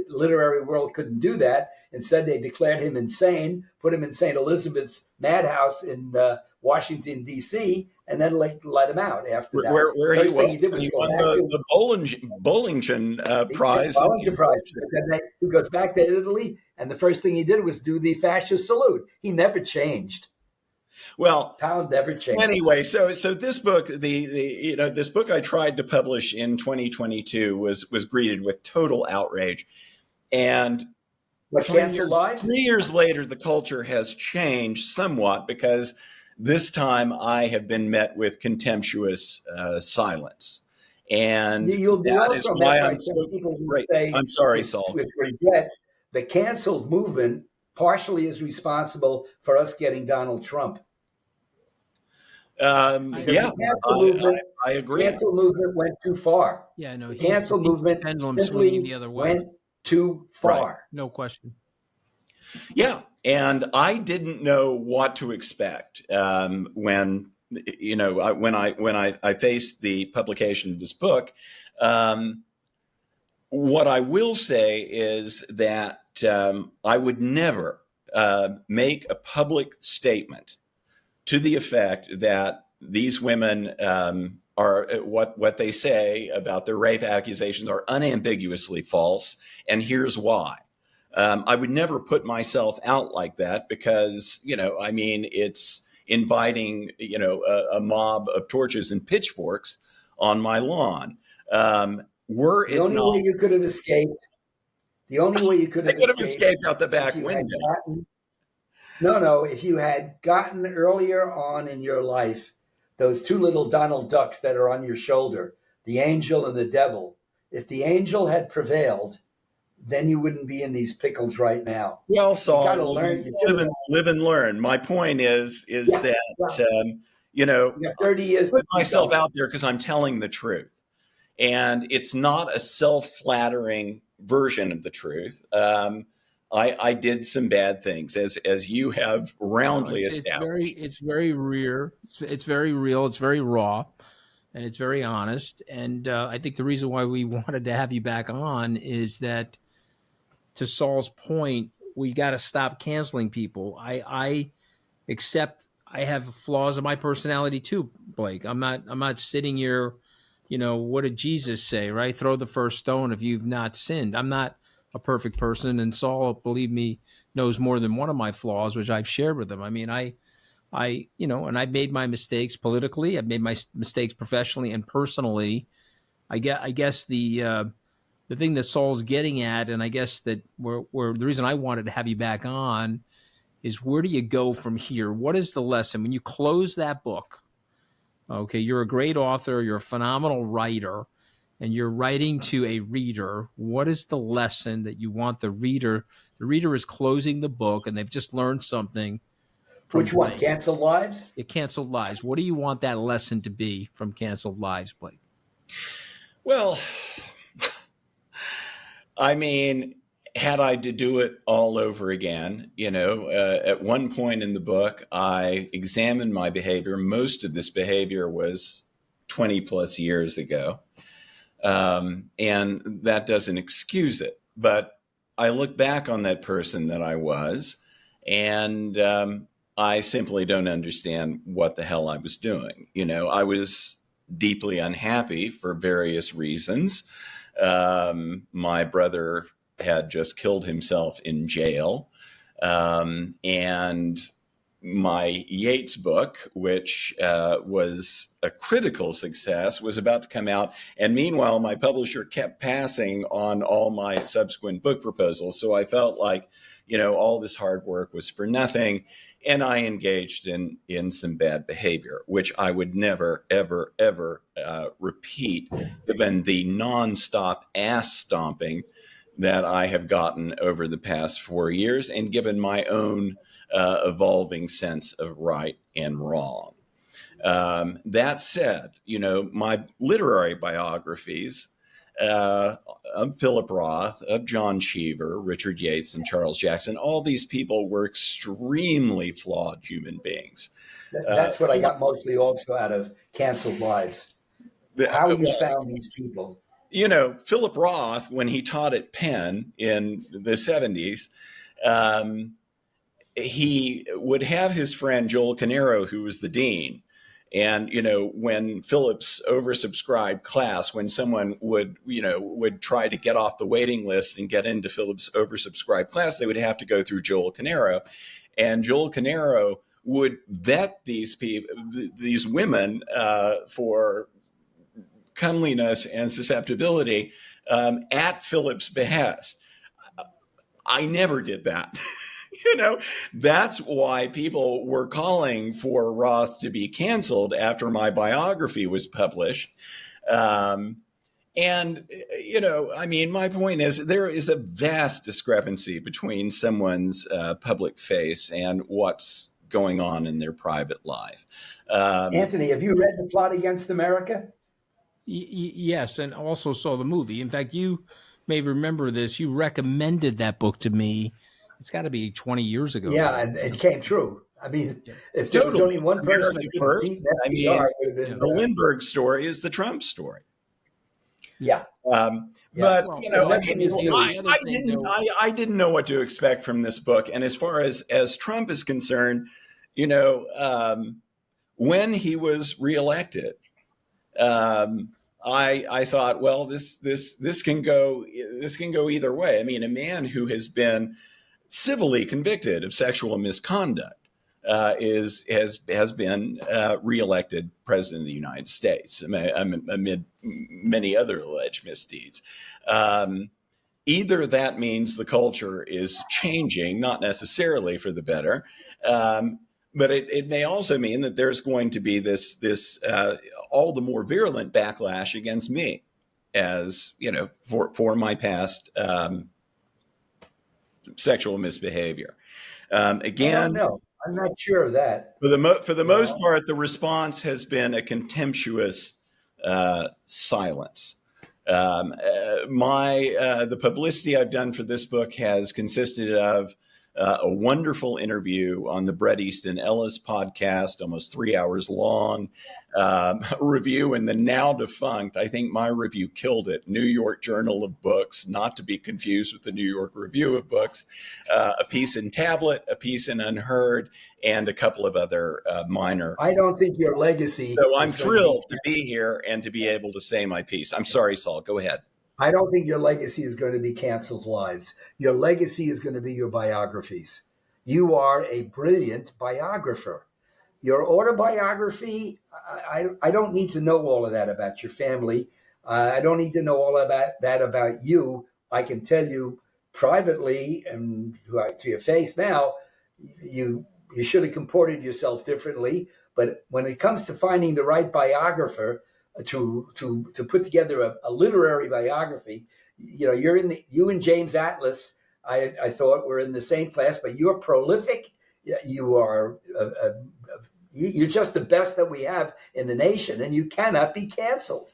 literary world couldn't do that. Instead, they declared him insane, put him in St. Elizabeth's madhouse in Washington, D.C., and then let him out after that. Where he won the Bollingen Prize. Bollingen Prize. He goes back to Italy, and the first thing he did was do the fascist salute. He never changed. Well, Pound never changed. Anyway, so this book, this book I tried to publish in 2022 was greeted with total outrage, and 3 years later, the culture has changed somewhat because this time I have been met with contemptuous silence, and that is why I'm so great. I'm sorry, Saul. With regret, the canceled movement partially is responsible for us getting Donald Trump. Because Yeah, the cancel movement, I agree. cancel movement went too far. Yeah, no, The cancel movement pendulum swinging the simply other way. went too far. Right. No question. Yeah, and I didn't know what to expect when I faced the publication of this book. What I will say is that I would never make a public statement to the effect that these women are what they say about their rape accusations are unambiguously false, and here's why. I would never put myself out like that because, it's inviting, a mob of torches and pitchforks on my lawn. The only way you could have escaped, escaped out the back window. If you had gotten earlier on in your life those two little Donald Ducks that are on your shoulder, the angel and the devil, if the angel had prevailed, then you wouldn't be in these pickles right now. Well, Saul, you got to learn. Live and learn. My point is that you have 30 years. I put myself out there because I'm telling the truth. And it's not a self-flattering version of the truth. I did some bad things, as you have roundly established. It's very real. It's very real. It's very raw, and it's very honest. And I think the reason why we wanted to have you back on is that, to Saul's point, we got to stop canceling people. I accept I have flaws in my personality too, Blake. I'm not sitting here. What did Jesus say, right? Throw the first stone if you've not sinned. I'm not a perfect person. And Saul, believe me, knows more than one of my flaws, which I've shared with him. I mean, and I've made my mistakes politically. I've made my mistakes professionally and personally. I guess the thing that Saul's getting at, and I guess that where the reason I wanted to have you back on is, where do you go from here? What is the lesson when you close that book? Okay, you're a great author, you're a phenomenal writer, and you're writing to a reader. What is the lesson that you want the reader? The reader is closing the book, and they've just learned something. Which one? Canceled Lives? Yeah, Canceled Lives. What do you want that lesson to be from Canceled Lives, Blake? Well, I mean, had I to do it all over again, at one point in the book, I examined my behavior. Most of this behavior was 20 plus years ago. And that doesn't excuse it. But I look back on that person that I was, and I simply don't understand what the hell I was doing. I was deeply unhappy for various reasons. My brother had just killed himself in jail. And my Yates book, which was a critical success, was about to come out. And meanwhile, my publisher kept passing on all my subsequent book proposals. So I felt like, all this hard work was for nothing. And I engaged in some bad behavior, which I would never, ever, ever repeat, given the nonstop ass stomping that I have gotten over the past 4 years, and given my own evolving sense of right and wrong. That said, my literary biographies of Philip Roth, of John Cheever, Richard Yates, and Charles Jackson, all these people were extremely flawed human beings. That's what I got mostly also out of Canceled Lives. How you found these people. Philip Roth, when he taught at Penn in the 70s, he would have his friend Joel Canero, who was the dean. And, when Philip's oversubscribed class, when someone would try to get off the waiting list and get into Philip's oversubscribed class, they would have to go through Joel Canero. And Joel Canero would vet these women for comeliness and susceptibility at Philip's behest. I never did that. That's why people were calling for Roth to be canceled after my biography was published. And And, I mean, my point is there is a vast discrepancy between someone's public face and what's going on in their private life. Anthony, have you read The Plot Against America? Yes, and also saw the movie. In fact, you may remember this. You recommended that book to me. It's got to be 20 years ago. Yeah, and it came true. I mean, if there was Totally. only one person America that could first. beat I FDR, mean, it would have been the Lindbergh story is the Trump story. Yeah. But Well, you so know, I nothing mean, is new. The other thing, though- I didn't know what to expect from this book. And as far as Trump is concerned, when he was reelected, I thought, well, this can go either way. I mean, a man who has been civilly convicted of sexual misconduct has been reelected president of the United States amid many other alleged misdeeds. Either that means the culture is changing, not necessarily for the better, but it may also mean that there's going to be this all the more virulent backlash against me, as for my past sexual misbehavior. Again, I don't know. I'm not sure of that. For the most part, the response has been a contemptuous silence. The publicity I've done for this book has consisted of a wonderful interview on the Bret Easton Ellis podcast, almost 3 hours long, a review in the now defunct, I think my review killed it, New York Journal of Books, not to be confused with the New York Review of Books, a piece in Tablet, a piece in Unheard, and a couple of other minor. I don't think your legacy. So I'm thrilled to be here and to be able to say my piece. I'm sorry, Saul, go ahead. I don't think your legacy is going to be canceled lives. Your legacy is going to be your biographies. You are a brilliant biographer. Your autobiography, I don't need to know all of that about your family. I don't need to know all of that about you. I can tell you privately and to your face now, you should have comported yourself differently. But when it comes to finding the right biographer, to put together a literary biography, you and James Atlas, I thought were in the same class, but you're prolific. You are you're just the best that we have in the nation, and you cannot be canceled.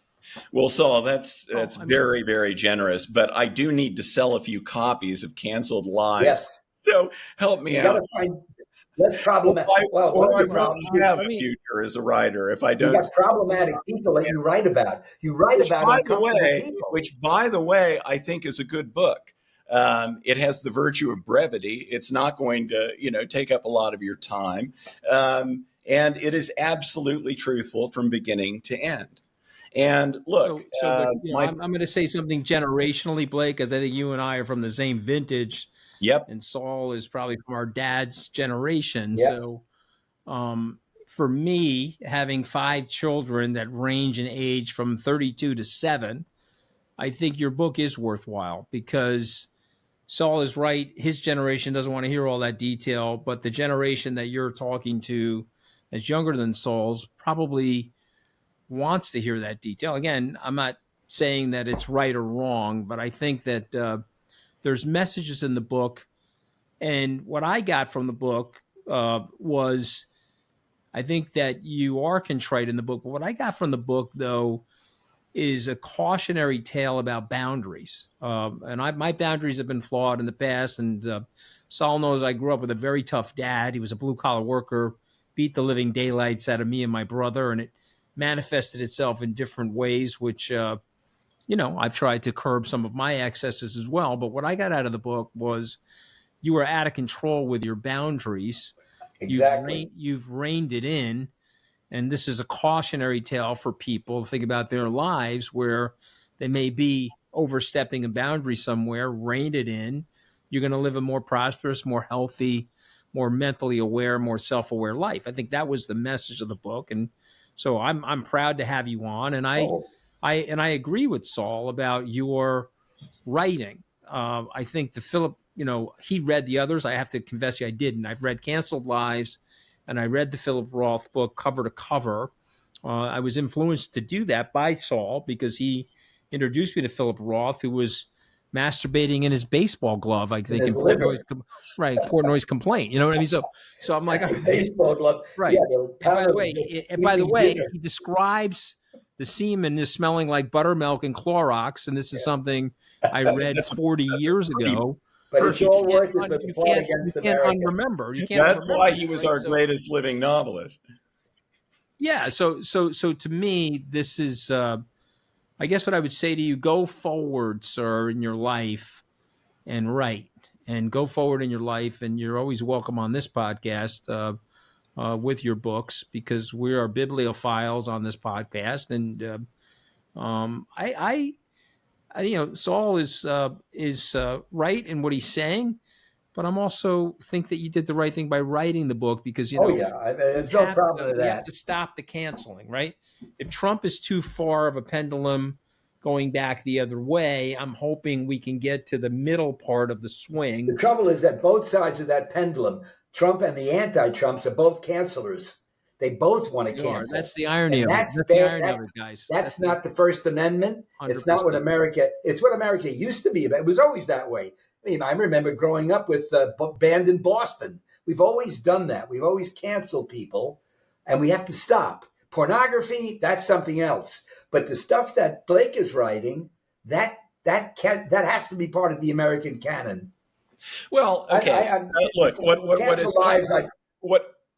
Well, Saul, that's very, very generous, but I do need to sell a few copies of Canceled Lives. Yes. So help me out. That's problematic. I won't have a future as a writer if I don't. You got problematic people that you write about. You write about uncomfortable people. Which, by the way, I think is a good book. It has the virtue of brevity. It's not going to, take up a lot of your time. And it is absolutely truthful from beginning to end. And look, I'm going to say something generationally, Blake, because I think you and I are from the same vintage. Yep. And Saul is probably from our dad's generation. Yep. So for me, having 5 children that range in age from 32 to 7, I think your book is worthwhile because Saul is right. His generation doesn't want to hear all that detail, but the generation that you're talking to that's younger than Saul's probably wants to hear that detail. Again, I'm not saying that it's right or wrong, but I think that there's messages in the book. And what I got from the book was, I think that you are contrite in the book. But what I got from the book, though, is a cautionary tale about boundaries. My boundaries have been flawed in the past. And Saul knows I grew up with a very tough dad. He was a blue-collar worker, beat the living daylights out of me and my brother. And it manifested itself in different ways, which I've tried to curb some of my excesses as well. But what I got out of the book was you were out of control with your boundaries. Exactly. You've reined it in. And this is a cautionary tale for people to think about their lives where they may be overstepping a boundary somewhere, rein it in. You're going to live a more prosperous, more healthy, more mentally aware, more self-aware life. I think that was the message of the book. And so I'm proud to have you on. And I agree with Saul about your writing. I think the Philip, he read the others. I have to confess you, I didn't. I've read Canceled Lives, and I read the Philip Roth book cover to cover. I was influenced to do that by Saul because he introduced me to Philip Roth, who was masturbating in his baseball glove, I think, his in liver. Portnoy's complaint. You know what I mean? So I'm like, Baseball glove. right. Yeah, the And by pound the of way, evening dinner. he describes the semen as smelling like buttermilk and Clorox, and this is something I read That's a 40 years pretty ago. But it's perfect. all worth it for the plot against You can't America. unremember. You can't That's unremember why he that, was right? our So greatest living novelist. yeah, so to me, this is I guess what I would say to you: go forward, sir, in your life and write, and go forward in your life, and you're always welcome on this podcast with your books, because we are bibliophiles on this podcast, and Saul is right in what he's saying, but I'm also think that you did the right thing by writing the book, because Oh yeah, there's no problem with we have that. to stop the canceling, right? If Trump is too far of a pendulum going back the other way, I'm hoping we can get to the middle part of the The swing. trouble is that both sides of that pendulum, Trump and the anti-Trumps, are both cancelers. They both want to They are. cancel, That's the irony and of it. that's That's the bad. irony of it, guys. That's not the First Amendment. It's not what 100%. America. It's what America used to be. But it was always that way. I mean, I remember growing up with banned in Boston. We've always done that. We've always canceled people, and we have to stop. Pornography, that's something else. But the stuff that Blake is writing, that has to be part of the American canon. Well, okay. Look,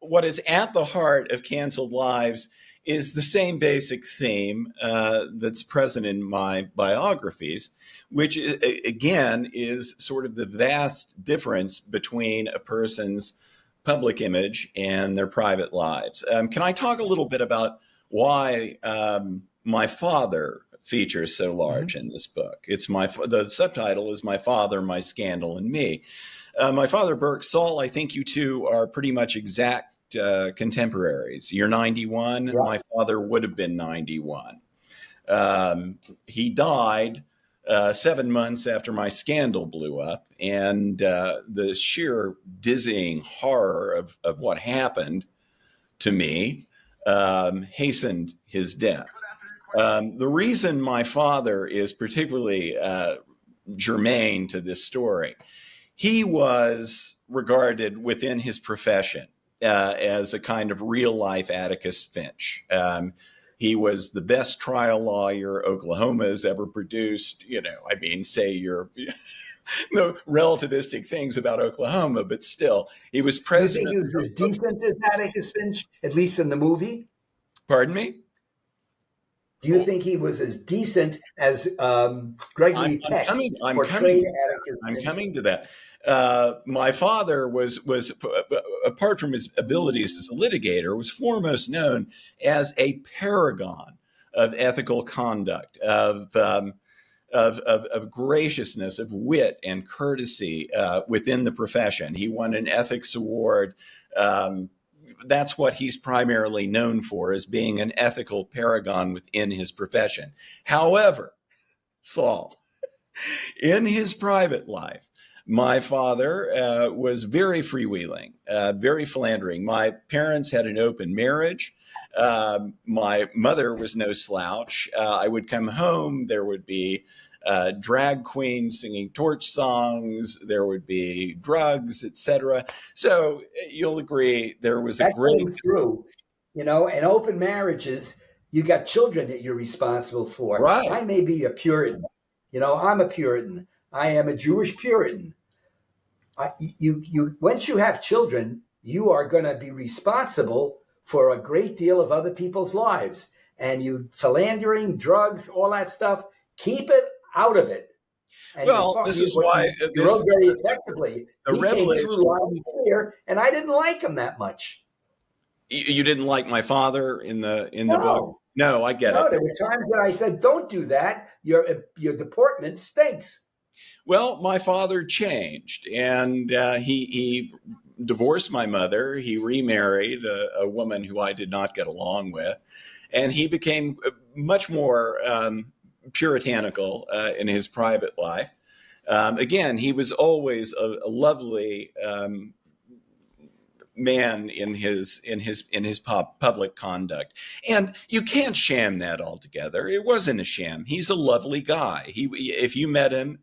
what is at the heart of canceled lives is the same basic theme that's present in my biographies, which again is sort of the vast difference between a person's public image and their private lives. Can I talk a little bit about why my father features so large in this book? The subtitle is "My Father, My Scandal, and Me." My father, Burke, Saul, I think you two are pretty much exact contemporaries. You're 91. Yeah. My father would have been 91. He died 7 months after my scandal blew up, and the sheer dizzying horror of what happened to me hastened his death. The reason my father is particularly germane to this story, he was regarded within his profession as a kind of real-life Atticus Finch. He was the best trial lawyer Oklahoma has ever produced. Say your no relativistic things about Oklahoma, but still, he was president. You think he was as decent as Atticus Finch, at least in the movie? Pardon me? Do you think he was as decent as Gregory Peck portrayed Atticus Finch? I'm coming to that. My father was apart from his abilities as a litigator, was foremost known as a paragon of ethical conduct, of graciousness, of wit and courtesy within the profession. He won an ethics award. That's what he's primarily known for, as being an ethical paragon within his profession. However, Saul, in his private life, my father was very freewheeling, very philandering. My parents had an open marriage. My mother was no slouch. I would come home, there would be drag queens singing torch songs, there would be drugs, etc. So you'll agree there was that came through. In open marriages, you got children that you're responsible for. Right. I may be a Puritan. I'm a Puritan. I am a Jewish Puritan. Once you have children, you are going to be responsible for a great deal of other people's lives. And you philandering, drugs, all that stuff, keep it out of it. And this is why you wrote very effectively. He came through loud and clear, and I didn't like him that much. You didn't like my father in the book? No, I get it. There were times that I said, "Don't do that. Your deportment stinks." Well, my father changed, and he divorced my mother. He remarried a woman who I did not get along with, and he became much more puritanical in his private life. Again, he was always a lovely man in his public conduct. And you can't sham that altogether. It wasn't a sham. He's a lovely guy. If you met him,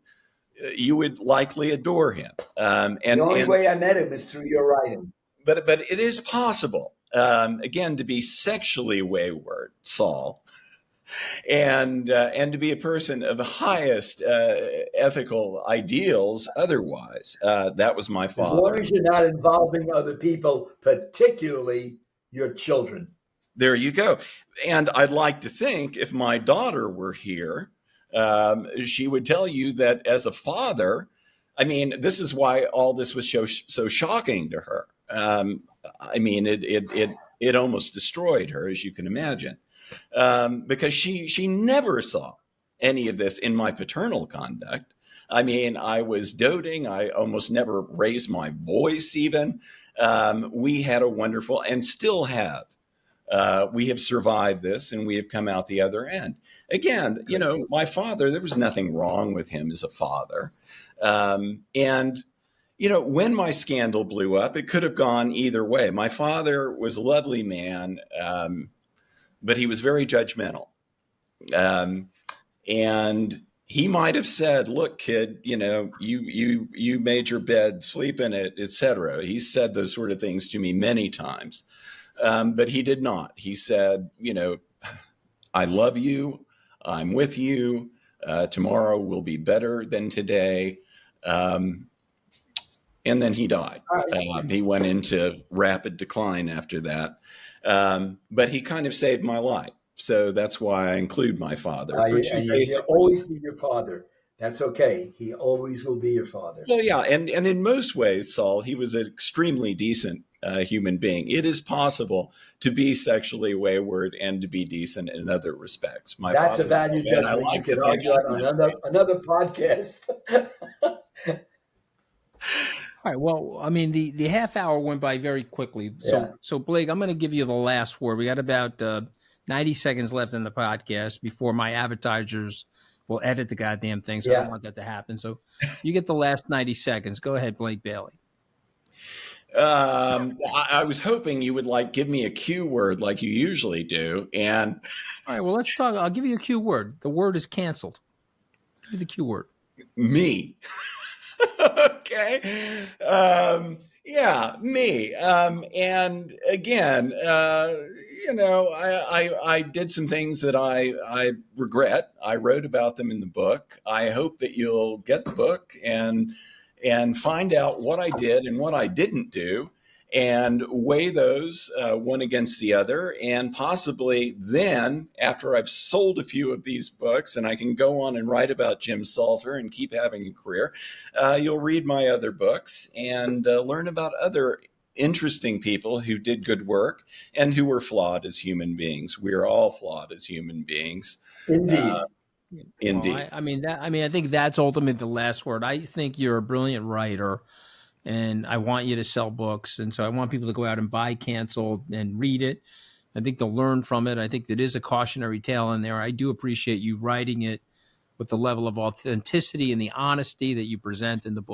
you would likely adore him. The only way I met him is through your writing. But it is possible, again, to be sexually wayward, Saul, and to be a person of the highest ethical ideals otherwise. That was my father. As long as you're not involving other people, particularly your children. There you go. And I'd like to think if my daughter were here, she would tell you that as a father, I mean, this is why all this was so shocking to her. I mean, it almost destroyed her, as you can imagine, because she never saw any of this in my paternal conduct. I mean, I was doting. I almost never raised my voice even. We had a wonderful, and still have. We have survived this, and we have come out the other end. Again, you know, my father, there was nothing wrong with him as a father. And, you know, when my scandal blew up, it could have gone either way. My father was a lovely man, but he was very judgmental. And he might have said, look, kid, you know, you made your bed, sleep in it, etc. He said those sort of things to me many times. But he did not. He said, you know, I love you. I'm with you. Tomorrow will be better than today. And then he died. He went into rapid decline after that. But he kind of saved my life. So that's why I include my father. He'll always be your father. That's okay. He always will be your father. Well, yeah. And in most ways, Saul, he was an extremely decent human being. It is possible to be sexually wayward and to be decent in other respects. That's a value judgment. You can argue on another podcast. All right. Well, I mean, the half hour went by very quickly. So Blake, I'm going to give you the last word. We got about 90 seconds left in the podcast before my advertisers will edit the goddamn thing. So I don't want that to happen. So you get the last 90 seconds. Go ahead, Blake Bailey. I was hoping you would give me a cue word like you usually do. And all right, well, let's talk. I'll give you a cue word. The word is canceled. Give me the cue word. Me. Okay. Yeah, me. And again, you know, I did some things that I regret. I wrote about them in the book. I hope that you'll get the book and find out what I did and what I didn't do, and weigh those one against the other. And possibly then, after I've sold a few of these books and I can go on and write about Jim Salter and keep having a career, you'll read my other books and learn about other interesting people who did good work and who were flawed as human beings. We are all flawed as human beings. Indeed. Indeed. Well, I think that's ultimately the last word. I think you're a brilliant writer, and I want you to sell books. And so I want people to go out and buy Canceled and read it. I think they'll learn from it. I think there is a cautionary tale in there. I do appreciate you writing it with the level of authenticity and the honesty that you present in the book.